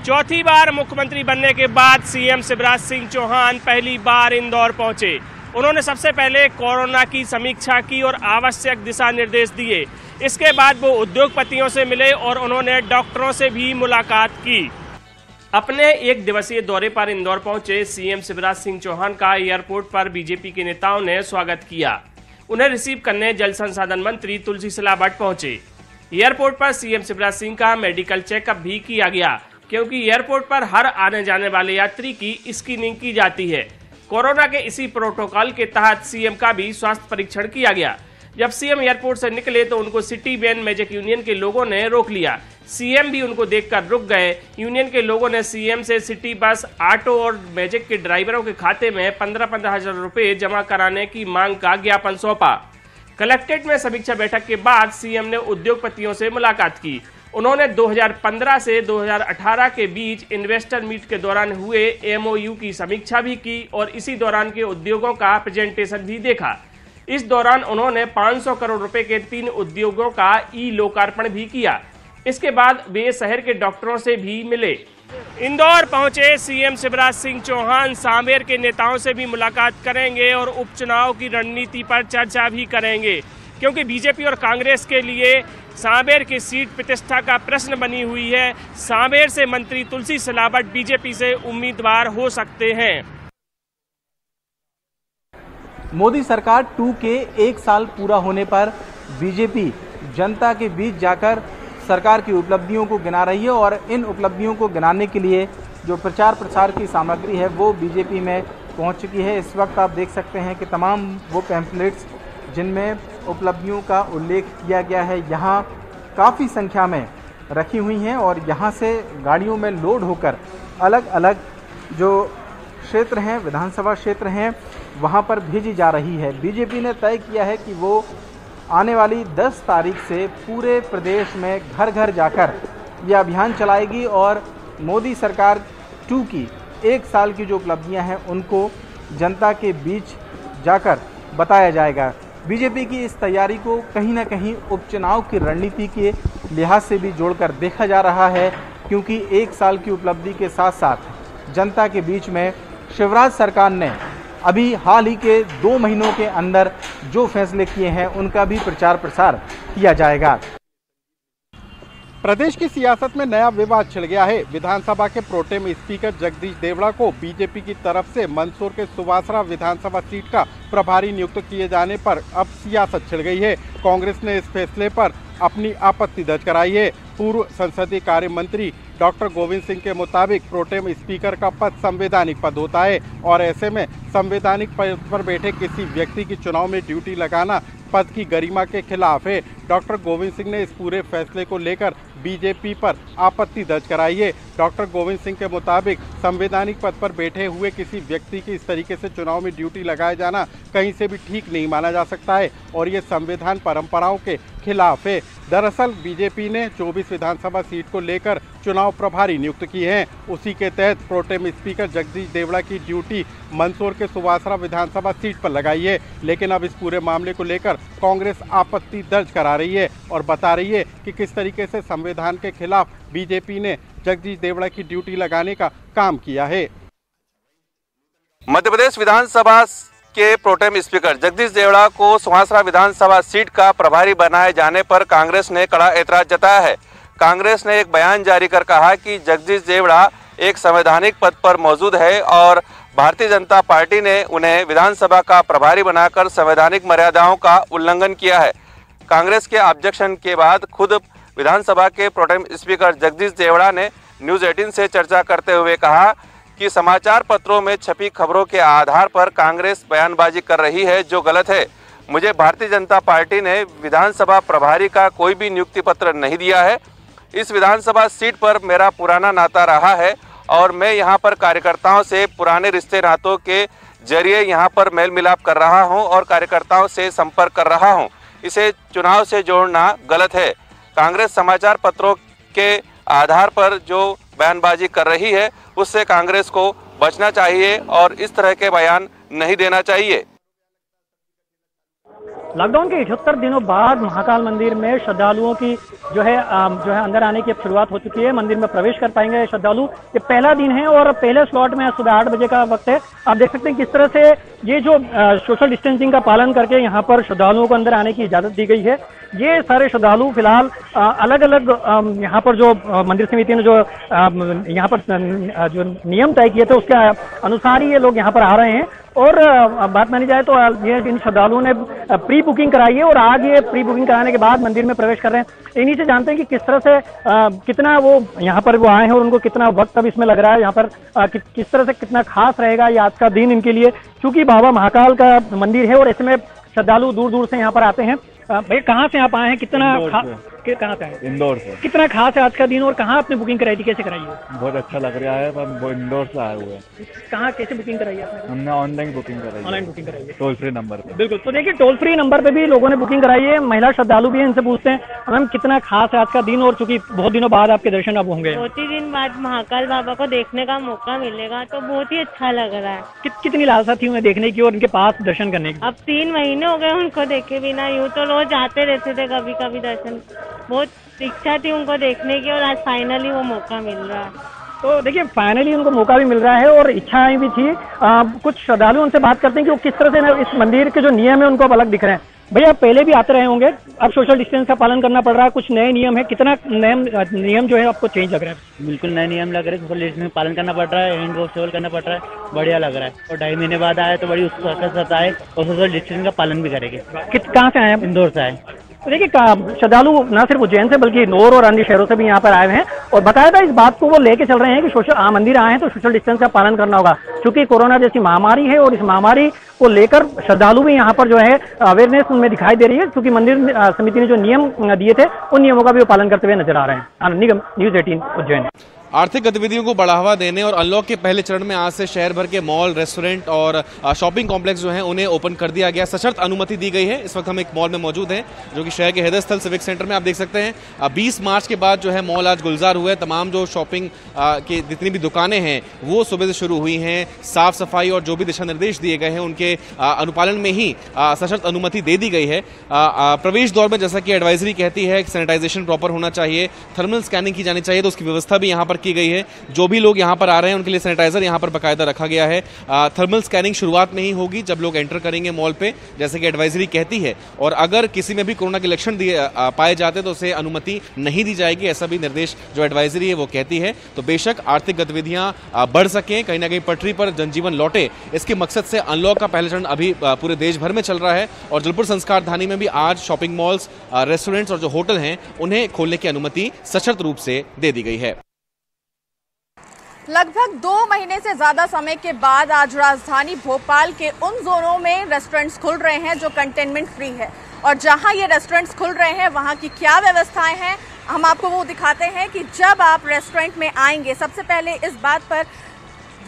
चौथी बार मुख्यमंत्री बनने के बाद सीएम शिवराज सिंह चौहान पहली बार इंदौर पहुंचे। उन्होंने सबसे पहले कोरोना की समीक्षा की और आवश्यक दिशा निर्देश दिए। इसके बाद वो उद्योगपतियों से मिले और उन्होंने डॉक्टरों से भी मुलाकात की। अपने एक दिवसीय दौरे पर इंदौर पहुंचे सीएम शिवराज सिंह चौहान का एयरपोर्ट पर बीजेपी के नेताओं ने स्वागत किया। उन्हें रिसीव करने जल संसाधन मंत्री तुलसी सिलावट पहुंचे। एयरपोर्ट पर सीएम शिवराज सिंह का मेडिकल चेकअप भी किया गया, क्योंकि एयरपोर्ट पर हर आने जाने वाले यात्री की स्क्रीनिंग की जाती है। कोरोना के इसी प्रोटोकॉल के तहत सीएम का भी स्वास्थ्य परीक्षण किया गया। जब सीएम एयरपोर्ट से निकले तो उनको सिटी वैन मैजिक यूनियन के लोगों ने रोक लिया। सीएम भी उनको देखकर रुक गए। यूनियन के लोगों ने सीएम से सिटी बस, ऑटो और मैजिक के ड्राइवरों के खाते में 15-15 हजार रुपए जमा कराने की मांग का ज्ञापन सौंपा। कलेक्ट्रेट में समीक्षा बैठक के बाद सीएम ने उद्योगपतियों से मुलाकात की। उन्होंने 2015 से 2018 के बीच इन्वेस्टर मीट के दौरान हुए एमओयू की समीक्षा भी की और इसी दौरान के उद्योगों का प्रेजेंटेशन भी देखा। इस दौरान उन्होंने 500 करोड़ रुपए के 3 उद्योगों का ई लोकार्पण भी किया। इसके बाद वे शहर के डॉक्टरों से भी मिले। इंदौर पहुंचे सीएम शिवराज सिंह चौहान सांवेर के नेताओं से भी मुलाकात करेंगे और उपचुनाव की रणनीति पर चर्चा भी करेंगे, क्योंकि बीजेपी और कांग्रेस के लिए सांवेर की सीट प्रतिष्ठा का प्रश्न बनी हुई है। सांवेर से मंत्री तुलसी सिलावट बीजेपी से उम्मीदवार हो सकते हैं। मोदी सरकार 2 के 1 साल पूरा होने पर बीजेपी जनता के बीच जाकर सरकार की उपलब्धियों को गिना रही है और इन उपलब्धियों को गिनाने के लिए जो प्रचार प्रसार की सामग्री है वो बीजेपी में पहुंच चुकी है। इस वक्त आप देख सकते हैं कि तमाम वो पैम्फलेट्स जिनमें उपलब्धियों का उल्लेख किया गया है यहाँ काफ़ी संख्या में रखी हुई हैं और यहाँ से गाड़ियों में लोड होकर अलग अलग जो क्षेत्र हैं, विधानसभा क्षेत्र हैं, वहाँ पर भेजी जा रही है। बीजेपी ने तय किया है कि वो आने वाली 10 तारीख से पूरे प्रदेश में घर घर जाकर ये अभियान चलाएगी और मोदी सरकार 2 की 1 साल की जो उपलब्धियां हैं उनको जनता के बीच जाकर बताया जाएगा। बीजेपी की इस तैयारी को कहीं ना कहीं उपचुनाव की रणनीति के लिहाज से भी जोड़कर देखा जा रहा है, क्योंकि 1 साल की उपलब्धि के साथ साथ जनता के बीच में शिवराज सरकार ने अभी हाल ही के 2 महीनों के अंदर जो फैसले किए हैं उनका भी प्रचार प्रसार किया जाएगा। प्रदेश की सियासत में नया विवाद छिड़ गया है। विधानसभा के प्रोटेम स्पीकर जगदीश देवड़ा को बीजेपी की तरफ से मंदसौर के सुवासरा विधानसभा सीट का प्रभारी नियुक्त किए जाने पर अब सियासत छिड़ गई है। कांग्रेस ने इस फैसले पर अपनी आपत्ति दर्ज कराई है। पूर्व संसदीय कार्य मंत्री डॉक्टर गोविंद सिंह के मुताबिक प्रोटेम स्पीकर का पद संवैधानिक पद होता है और ऐसे में संवैधानिक पद पर बैठे किसी व्यक्ति की चुनाव में ड्यूटी लगाना पद की गरिमा के खिलाफ है। डॉक्टर गोविंद सिंह ने इस पूरे फैसले को लेकर बीजेपी पर आपत्ति दर्ज कराई है। डॉक्टर गोविंद सिंह के मुताबिक संवैधानिक पद पर बैठे हुए किसी व्यक्ति की इस तरीके से चुनाव में ड्यूटी लगाया जाना कहीं से भी ठीक नहीं माना जा सकता है और ये संविधान परंपराओं के खिलाफ है। दरअसल बीजेपी ने 24 विधानसभा सीट को लेकर चुनाव प्रभारी नियुक्त किए हैं। उसी के तहत प्रोटेम स्पीकर जगदीश देवड़ा की ड्यूटी मंदसौर के सुवासरा विधानसभा सीट पर लगाई है। लेकिन अब इस पूरे मामले को लेकर कांग्रेस आपत्ति दर्ज करा रही है और बता रही है कि किस तरीके से संविधान के खिलाफ बीजेपी ने जगदीश देवड़ा की ड्यूटी लगाने का काम किया है। मध्य प्रदेश विधानसभा के प्रोटेम स्पीकर जगदीश देवड़ा को सुवासरा विधानसभा सीट का प्रभारी बनाए जाने पर कांग्रेस ने कड़ा ऐतराज जताया है। कांग्रेस ने एक बयान जारी कर कहा कि जगदीश देवड़ा एक संवैधानिक पद पर मौजूद है और भारतीय जनता पार्टी ने उन्हें विधानसभा का प्रभारी बनाकर संवैधानिक मर्यादाओं का उल्लंघन किया है। कांग्रेस के ऑब्जेक्शन के बाद खुद विधानसभा के प्रोटेम स्पीकर जगदीश देवड़ा ने न्यूज़ 18 से चर्चा करते हुए कहा कि समाचार पत्रों में छपी खबरों के आधार पर कांग्रेस बयानबाजी कर रही है जो गलत है। मुझे भारतीय जनता पार्टी ने विधानसभा प्रभारी का कोई भी नियुक्ति पत्र नहीं दिया है। इस विधानसभा सीट पर मेरा पुराना नाता रहा है और मैं यहां पर कार्यकर्ताओं से पुराने रिश्ते नातों के जरिए यहां पर मेल मिलाप कर रहा हूं और कार्यकर्ताओं से संपर्क कर रहा हूं। इसे चुनाव से जोड़ना गलत है। कांग्रेस समाचार पत्रों के आधार पर जो बयानबाजी कर रही है उससे कांग्रेस को बचना चाहिए और इस तरह के बयान नहीं देना चाहिए। लॉकडाउन के 78 दिनों बाद महाकाल मंदिर में श्रद्धालुओं की जो है अंदर आने की अब शुरुआत हो चुकी है। मंदिर में प्रवेश कर पाएंगे श्रद्धालु। ये पहला दिन है और पहले स्लॉट में सुबह 8 बजे का वक्त है। आप देख सकते हैं किस तरह से ये जो सोशल डिस्टेंसिंग का पालन करके यहाँ पर श्रद्धालुओं को अंदर आने की इजाजत दी गई है। ये सारे श्रद्धालु फिलहाल अलग अलग यहाँ पर जो मंदिर समिति ने जो यहाँ पर जो नियम तय किए थे उसके अनुसार ही ये लोग यहाँ पर आ रहे हैं। और बात मानी जाए तो ये इन श्रद्धालुओं ने प्री बुकिंग कराई है और आज ये प्री बुकिंग कराने के बाद मंदिर में प्रवेश कर रहे हैं। इन्हीं से जानते हैं कि किस तरह से कितना वो यहाँ पर वो आए हैं और उनको कितना वक्त अब इसमें लग रहा है। यहाँ पर किस तरह से कितना खास रहेगा ये आज का दिन इनके लिए, क्योंकि बाबा महाकाल का मंदिर है और ऐसे में श्रद्धालु दूर दूर से यहाँ पर आते हैं। भैया कहाँ से आप आए हैं, कितना कहाँ से आए? इंदौर से। कितना खास है आज का दिन और कहाँ आपने बुकिंग कराई थी, कैसे कराई है? बहुत अच्छा लग रहा है, हम इंदौर से आए हुए हैं। कहाँ कैसे बुकिंग कराई है आपने? हमने ऑनलाइन बुकिंग कराई है। ऑनलाइन बुकिंग कराई है टोल फ्री नंबर पे। बिल्कुल, तो देखिए टोल फ्री नंबर पे भी लोगों ने बुकिंग कराई है। महिला श्रद्धालु भी है, इनसे पूछते हैं मैम कितना खास है आज का दिन और चूंकि बहुत दिनों बाद आपके दर्शन अब होंगे। बहुत ही दिन बाद महाकाल बाबा को देखने का मौका मिलेगा तो बहुत ही अच्छा लग रहा है। कितनी लालसा थी उन्हें देखने की और उनके पास दर्शन करने की? अब 3 महीने हो गए उनको देखे बिना। यूँ तो रोज आते रहते थे कभी कभी दर्शन, बहुत इच्छा थी उनको देखने की और आज फाइनली वो मौका मिल रहा है। तो देखिए फाइनली उनको मौका भी मिल रहा है और इच्छाएं भी थी। कुछ श्रद्धालु उनसे बात करते हैं कि वो किस तरह से इस मंदिर के जो नियम है उनको अब अलग दिख रहे हैं। भैया पहले भी आते रहे होंगे, अब सोशल डिस्टेंस का पालन करना पड़ रहा है, कुछ नए नियम है, कितना नए नियम जो है आपको चेंज लग रहा है? बिल्कुल नए नियम लग रहे हैं, सोशल डिस्टेंस पालन करना पड़ रहा है, हैंड वॉश करना पड़ रहा है, बढ़िया लग रहा है। और 2.5 महीने बाद आए तो बड़ी उत्साह आए और सोशल डिस्टेंस का पालन भी करेंगे। कहाँ से आए आप? इंदौर से आए। तो देखिए श्रद्धालु न सिर्फ उज्जैन से बल्कि इंदौर और अन्य शहरों से भी यहाँ पर आए हुए हैं और बाकायदा इस बात को वो लेके चल रहे हैं कि मंदिर आए हैं तो सोशल डिस्टेंस का पालन करना होगा, क्योंकि कोरोना जैसी महामारी है और इस महामारी को लेकर श्रद्धालु भी यहाँ पर जो है अवेयरनेस उनमें दिखाई दे रही है, क्योंकि मंदिर समिति ने जो नियम दिए थे उन नियमों का भी वो पालन करते हुए नजर आ रहे हैं। आनंद निगम, न्यूज़ 18 उज्जैन। आर्थिक गतिविधियों को बढ़ावा देने और अनलॉक के पहले चरण में आज से शहर भर के मॉल, रेस्टोरेंट और शॉपिंग कॉम्प्लेक्स जो हैं उन्हें ओपन कर दिया गया, सशर्त अनुमति दी गई है। इस वक्त हम एक मॉल में मौजूद हैं जो कि शहर के हृदय स्थल सिविक सेंटर में। आप देख सकते हैं 20 मार्च के बाद जो है मॉल आज गुलजार हुए। तमाम जो शॉपिंग की जितनी भी दुकानें हैं वो सुबह से शुरू हुई हैं। साफ सफाई और जो भी दिशा निर्देश दिए गए हैं उनके अनुपालन में ही सशर्त अनुमति दे दी गई है। प्रवेश दौर में जैसा कि एडवाइजरी कहती है सैनिटाइजेशन प्रॉपर होना चाहिए, थर्मल स्कैनिंग की जानी चाहिए, तो उसकी व्यवस्था भी यहाँ पर की गई है। जो भी लोग यहाँ पर आ रहे हैं उनके लिए सैनिटाइजर यहाँ पर बाकायदा रखा गया है। थर्मल स्कैनिंग शुरुआत में ही होगी जब लोग एंटर करेंगे मॉल पे, जैसे कि एडवाइजरी कहती है। और अगर किसी में भी कोरोना के लक्षण पाए जाते तो उसे अनुमति नहीं दी जाएगी, ऐसा भी निर्देश जो एडवाइजरी है वो कहती है। तो बेशक आर्थिक गतिविधियां बढ़ सकें, कहीं ना कहीं पटरी पर जनजीवन लौटे, इसके मकसद से अनलॉक का पहला चरण अभी पूरे देश भर में चल रहा है। और जलपुर संस्कार धानी में भी आज शॉपिंग मॉल्स, रेस्टोरेंट्स और जो होटल हैं उन्हें खोलने की अनुमति सशर्त रूप से दे दी गई है। लगभग 2 महीने से ज्यादा समय के बाद आज राजधानी भोपाल के उन जोनों में रेस्टोरेंट्स खुल रहे हैं जो कंटेनमेंट फ्री है। और जहां ये रेस्टोरेंट्स खुल रहे हैं वहां की क्या व्यवस्थाएं हैं हम आपको वो दिखाते हैं कि जब आप रेस्टोरेंट में आएंगे सबसे पहले इस बात पर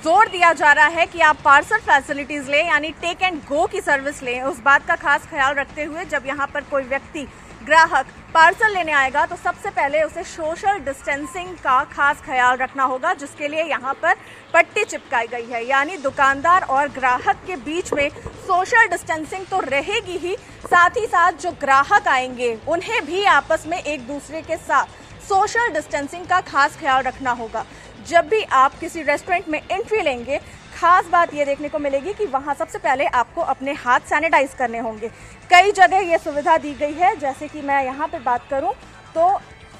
जोर दिया जा रहा है कि आप पार्सल फैसिलिटीज लें, यानी टेक एंड गो की सर्विस लें। उस बात का खास ख्याल रखते हुए जब यहाँ पर कोई व्यक्ति ग्राहक पार्सल लेने आएगा तो सबसे पहले उसे सोशल डिस्टेंसिंग का खास ख्याल रखना होगा, जिसके लिए यहाँ पर पट्टी चिपकाई गई है। यानी दुकानदार और ग्राहक के बीच में सोशल डिस्टेंसिंग तो रहेगी ही, साथ ही साथ जो ग्राहक आएंगे उन्हें भी आपस में एक दूसरे के साथ सोशल डिस्टेंसिंग का खास ख्याल रखना होगा। जब भी आप किसी रेस्टोरेंट में एंट्री लेंगे, खास बात ये देखने को मिलेगी कि वहाँ सबसे पहले आपको अपने हाथ सैनिटाइज करने होंगे। कई जगह ये सुविधा दी गई है, जैसे कि मैं यहाँ पे बात करूँ तो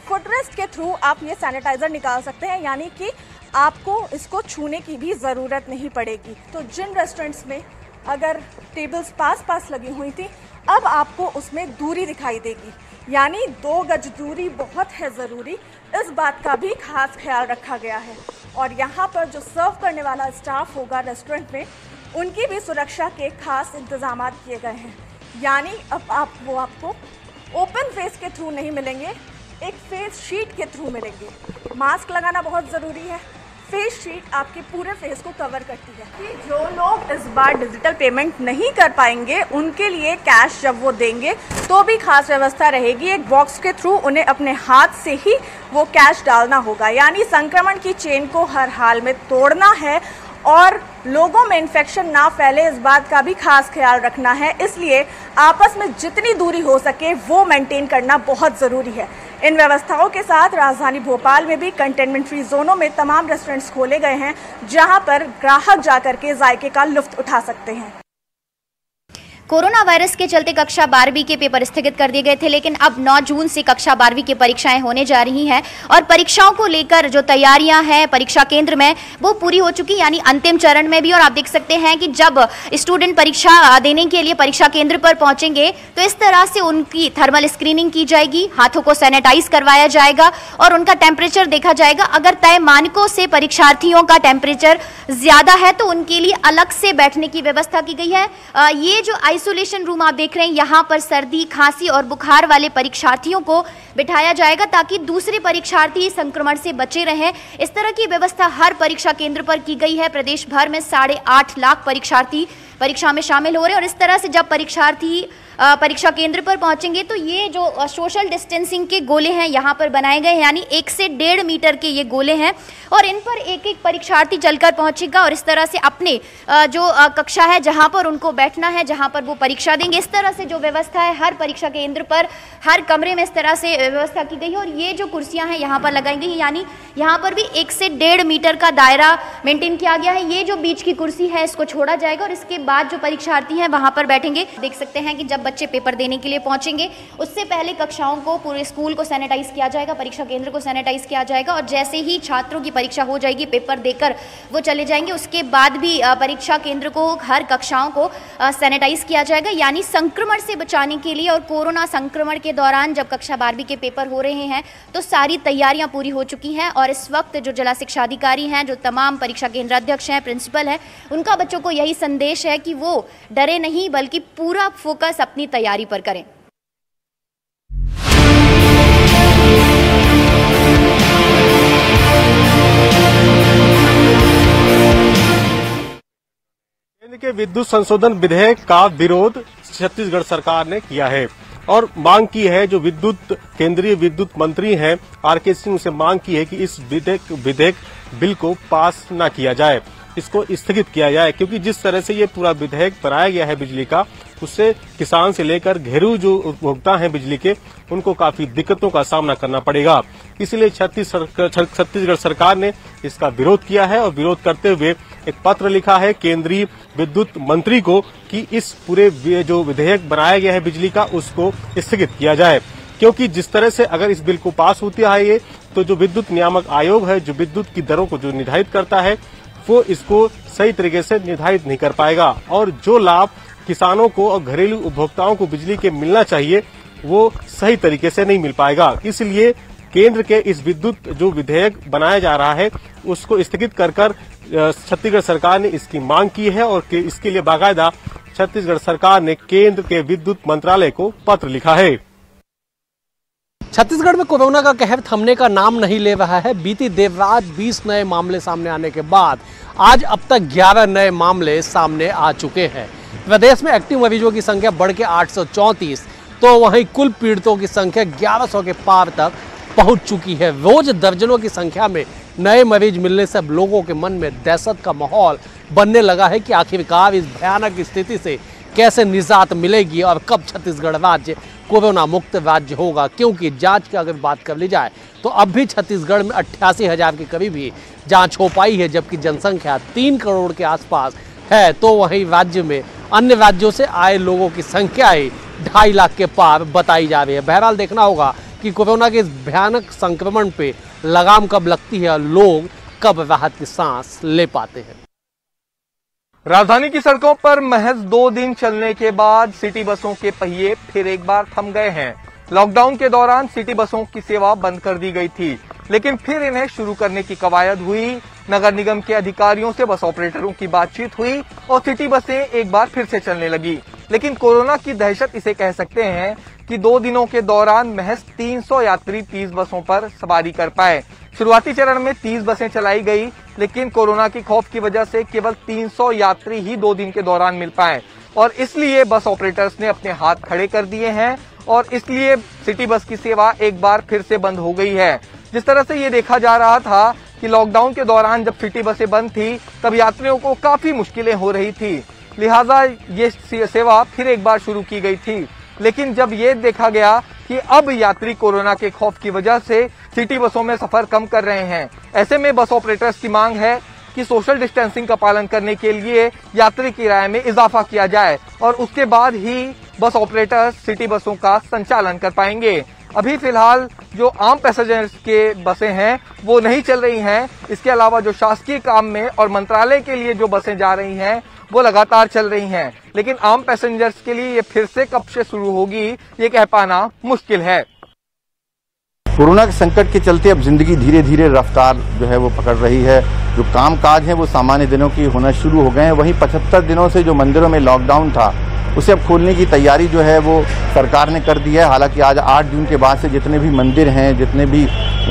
फुटरेस्ट के थ्रू आप ये सैनिटाइज़र निकाल सकते हैं, यानी कि आपको इसको छूने की भी ज़रूरत नहीं पड़ेगी। तो जिन रेस्टोरेंट्स में अगर टेबल्स पास पास लगी हुई थी, अब आपको उसमें दूरी दिखाई देगी, यानी 2 गज दूरी बहुत है ज़रूरी। इस बात का भी खास ख्याल रखा गया है। और यहाँ पर जो सर्व करने वाला स्टाफ होगा रेस्टोरेंट में, उनकी भी सुरक्षा के खास इंतजाम किए गए हैं। यानी अब आपको ओपन फेस के थ्रू नहीं मिलेंगे, एक फेस शीट के थ्रू मिलेंगे। मास्क लगाना बहुत ज़रूरी है, फेस शीट आपके पूरे फेस को कवर करती है। कि जो लोग इस बार डिजिटल पेमेंट नहीं कर पाएंगे उनके लिए कैश जब वो देंगे तो भी खास व्यवस्था रहेगी। एक बॉक्स के थ्रू उन्हें अपने हाथ से ही वो कैश डालना होगा, यानी संक्रमण की चेन को हर हाल में तोड़ना है और लोगों में इन्फेक्शन ना फैले, इस बात का भी खास ख्याल रखना है। इसलिए आपस में जितनी दूरी हो सके वो मेंटेन करना बहुत ज़रूरी है। इन व्यवस्थाओं के साथ राजधानी भोपाल में भी कंटेनमेंट फ्री जोनों में तमाम रेस्टोरेंट्स खोले गए हैं, जहां पर ग्राहक जाकर के जायके का लुत्फ उठा सकते हैं। कोरोना वायरस के चलते कक्षा 12वीं के पेपर स्थगित कर दिए गए थे, लेकिन अब 9 जून से कक्षा 12वीं की परीक्षाएं होने जा रही हैं और परीक्षाओं को लेकर जो तैयारियां हैं परीक्षा केंद्र में वो पूरी हो चुकी, यानी अंतिम चरण में भी। और आप देख सकते हैं कि जब स्टूडेंट परीक्षा देने के लिए परीक्षा केंद्र पर पहुंचेंगे तो इस तरह से उनकी थर्मल स्क्रीनिंग की जाएगी, हाथों को सैनिटाइज करवाया जाएगा और उनका टेम्परेचर देखा जाएगा। अगर तय मानकों से परीक्षार्थियों का टेम्परेचर ज्यादा है तो उनके लिए अलग से बैठने की व्यवस्था की गई है। ये जो आइसोलेशन रूम आप देख रहे हैं, यहाँ पर सर्दी, खांसी और बुखार वाले परीक्षार्थियों को बिठाया जाएगा ताकि दूसरे परीक्षार्थी संक्रमण से बचे रहें। इस तरह की व्यवस्था हर परीक्षा केंद्र पर की गई है। प्रदेश भर में 8.5 लाख परीक्षार्थी परीक्षा में शामिल हो रहे हैं और इस तरह से जब परीक्षार्थी परीक्षा केंद्र पर पहुंचेंगे तो ये जो सोशल डिस्टेंसिंग के गोले हैं यहाँ पर बनाए गए हैं, यानी 1 से 1.5 मीटर के ये गोले हैं और इन पर एक एक परीक्षार्थी चलकर पहुंचेगा और इस तरह से अपने जो कक्षा है जहाँ पर उनको बैठना है, जहाँ पर वो परीक्षा देंगे, इस तरह से जो व्यवस्था है हर परीक्षा केंद्र पर हर कमरे में इस तरह से व्यवस्था की गई है। और ये जो कुर्सियाँ हैं यहाँ पर लगाई गई, यानी यहाँ पर भी 1 से 1.5 मीटर का दायरा मेंटेन किया गया है। ये जो बीच की कुर्सी है इसको छोड़ा जाएगा और इसके बाद जो परीक्षार्थी हैं वहाँ पर बैठेंगे। देख सकते हैं कि जब बच्चे पेपर देने के लिए पहुंचेंगे उससे पहले कक्षाओं को, पूरे स्कूल को सैनिटाइज किया जाएगा, परीक्षा केंद्र को सैनिटाइज किया जाएगा और जैसे ही छात्रों की परीक्षा हो जाएगी, पेपर देकर वो चले जाएंगे, उसके बाद भी परीक्षा केंद्र को, हर कक्षाओं को सैनिटाइज किया जाएगा, यानी संक्रमण से बचाने के लिए। और कोरोना संक्रमण के दौरान जब कक्षा 12वीं के पेपर हो रहे हैं तो सारी तैयारियां पूरी हो चुकी हैं और इस वक्त जो जिला शिक्षा अधिकारी हैं, जो तमाम परीक्षा केंद्र अध्यक्ष हैं, प्रिंसिपल हैं, उनका बच्चों को यही संदेश है कि वो डरे नहीं बल्कि पूरा फोकस अपनी तैयारी पर करें। केंद्र के विद्युत संशोधन विधेयक का विरोध छत्तीसगढ़ सरकार ने किया है और मांग की है, जो केंद्रीय विद्युत मंत्री हैं आर.के. सिंह, उनसे मांग की है कि इस विधेयक बिल को पास न किया जाए, इसको स्थगित किया जाए, क्योंकि जिस तरह से ये पूरा विधेयक बनाया गया है बिजली का, उससे किसान से लेकर घरेलू जो उपभोक्ता हैं बिजली के, उनको काफी दिक्कतों का सामना करना पड़ेगा। इसलिए छत्तीसगढ़ सरकार ने इसका विरोध किया है और विरोध करते हुए एक पत्र लिखा है केंद्रीय विद्युत मंत्री को कि इस पूरे जो विधेयक बनाया गया है बिजली का, उसको स्थगित किया जाए, क्योंकि जिस तरह से अगर इस बिल को पास होता है ये, तो जो विद्युत नियामक आयोग है, जो विद्युत की दरों को जो निर्धारित करता है, वो इसको सही तरीके से निर्धारित नहीं कर पाएगा और जो लाभ किसानों को और घरेलू उपभोक्ताओं को बिजली के मिलना चाहिए वो सही तरीके से नहीं मिल पाएगा। इसलिए केंद्र के इस विद्युत जो विधेयक बनाया जा रहा है उसको स्थगित कर छत्तीसगढ़ सरकार ने इसकी मांग की है और इसके लिए बाकायदा छत्तीसगढ़ सरकार ने केंद्र के विद्युत मंत्रालय को पत्र लिखा है। छत्तीसगढ़ में कोरोना का कहर थमने का नाम नहीं ले रहा है। बीती देर रात 20 नए मामले सामने आने के बाद आज अब तक 11 नए मामले सामने आ चुके हैं। प्रदेश में एक्टिव मरीजों की संख्या बढ़ के 834, तो वहीं कुल पीड़ितों की संख्या 1100 के पार तक पहुंच चुकी है। रोज दर्जनों की संख्या में नए मरीज मिलने से अब लोगों के मन में दहशत का माहौल बनने लगा है कि आखिरकार इस भयानक स्थिति से कैसे निजात मिलेगी और कब छत्तीसगढ़ राज्य कोरोना मुक्त राज्य होगा। क्योंकि जांच की अगर बात कर ली जाए तो अब भी छत्तीसगढ़ में 88,000 के करीब ही जांच हो पाई है, जबकि जनसंख्या 3 करोड़ के आसपास है। तो वहीं राज्य में अन्य राज्यों से आए लोगों की संख्या ही 2.5 लाख के पार बताई जा रही है। बहरहाल देखना होगा कि कोरोना के इस भयानक संक्रमण पे लगाम कब लगती है और लोग कब राहत की सांस ले पाते हैं। राजधानी की सड़कों पर महज 2 दिन चलने के बाद सिटी बसों के पहिए फिर एक बार थम गए हैं। लॉकडाउन के दौरान सिटी बसों की सेवा बंद कर दी गई थी, लेकिन फिर इन्हें शुरू करने की कवायद हुई। नगर निगम के अधिकारियों से बस ऑपरेटरों की बातचीत हुई और सिटी बसें एक बार फिर से चलने लगी। लेकिन कोरोना की दहशत इसे कह सकते हैं कि 2 दिनों के दौरान महज 300 यात्री 30 बसों पर सवारी कर पाए। शुरुआती चरण में 30 बसें चलाई गई, लेकिन कोरोना की खौफ की वजह से केवल 300 यात्री ही 2 दिन के दौरान मिल पाए और इसलिए बस ऑपरेटर्स ने अपने हाथ खड़े कर दिए हैं और इसलिए सिटी बस की सेवा एक बार फिर से बंद हो गई है। जिस तरह से ये देखा जा रहा था कि लॉकडाउन के दौरान जब सिटी बसें बंद थी तब यात्रियों को काफी मुश्किलें हो रही थी, लिहाजा ये सेवा फिर एक बार शुरू की गई थी। लेकिन जब ये देखा गया कि अब यात्री कोरोना के खौफ की वजह से सिटी बसों में सफर कम कर रहे हैं, ऐसे में बस ऑपरेटर्स की मांग है कि सोशल डिस्टेंसिंग का पालन करने के लिए यात्री किराए में इजाफा किया जाए और उसके बाद ही बस ऑपरेटर्स सिटी बसों का संचालन कर पाएंगे। अभी फिलहाल जो आम पैसेंजर्स के बसें हैं वो नहीं चल रही हैं। इसके अलावा जो शासकीय काम में और मंत्रालय के लिए जो बसें जा रही हैं वो लगातार चल रही हैं, लेकिन आम पैसेंजर्स के लिए ये फिर से कब से शुरू होगी ये कह पाना मुश्किल है। कोरोना के संकट के चलते अब जिंदगी धीरे धीरे रफ्तार जो है वो पकड़ रही है। जो काम काज है वो सामान्य दिनों की होना शुरू हो गए हैं। वहीं 75 दिनों से जो मंदिरों में लॉकडाउन था उसे अब खोलने की तैयारी जो है वो सरकार ने कर दी है। हालांकि आज 8 जून के बाद से जितने भी मंदिर हैं, जितने भी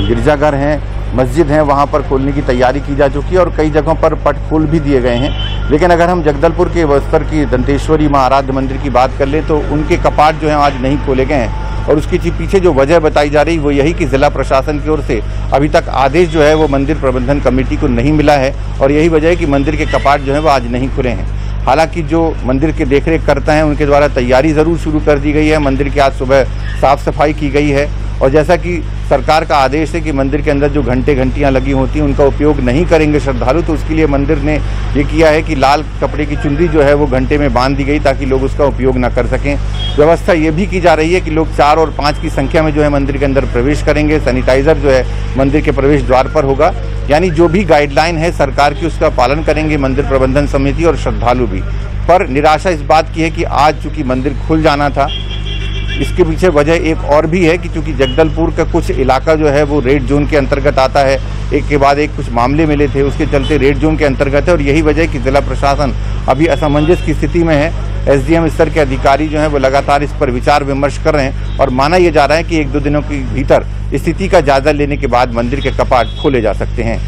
गिरजाघर हैं, मस्जिद हैं, वहाँ पर खोलने की तैयारी की जा चुकी है और कई जगहों पर पट खोल भी दिए गए हैं। लेकिन अगर हम जगदलपुर के बस्तर की दंतेश्वरी मां आराध्य मंदिर की बात कर लें तो उनके कपाट जो हैं आज नहीं खोले गए हैं और उसके पीछे जो वजह बताई जा रही वो यही कि जिला प्रशासन की ओर से अभी तक आदेश जो है वो मंदिर प्रबंधन कमेटी को नहीं मिला है और यही वजह है कि मंदिर के कपाट जो है वो आज नहीं खुले हैं। हालांकि जो मंदिर के देखरेख करता है उनके द्वारा तैयारी ज़रूर शुरू कर दी गई है। मंदिर की आज सुबह साफ सफाई की गई है और जैसा कि सरकार का आदेश है कि मंदिर के अंदर जो घंटियां लगी होती हैं उनका उपयोग नहीं करेंगे श्रद्धालु, तो उसके लिए मंदिर ने ये किया है कि लाल कपड़े की चुनरी जो है वो घंटे में बांध दी गई ताकि लोग उसका उपयोग न कर सकें। व्यवस्था ये भी की जा रही है कि लोग 4 और 5 की संख्या में जो है मंदिर के अंदर प्रवेश करेंगे। सैनिटाइजर जो है मंदिर के प्रवेश द्वार पर होगा, यानी जो भी गाइडलाइन है सरकार की उसका पालन करेंगे मंदिर प्रबंधन समिति और श्रद्धालु भी। पर निराशा इस बात की है कि आज चूंकि मंदिर खुल जाना था, इसके पीछे वजह एक और भी है कि चूंकि जगदलपुर का कुछ इलाका जो है वो रेड जोन के अंतर्गत आता है, एक के बाद एक कुछ मामले मिले थे उसके चलते रेड जोन के अंतर्गत है और यही वजह है कि जिला प्रशासन अभी असमंजस की स्थिति में है। एसडीएम स्तर के अधिकारी जो हैं वो लगातार इस पर विचार विमर्श कर रहे हैं और माना यह जा रहा है कि 1-2 दिनों के भीतर स्थिति का जायजा लेने के बाद मंदिर के कपाट खोले जा सकते हैं।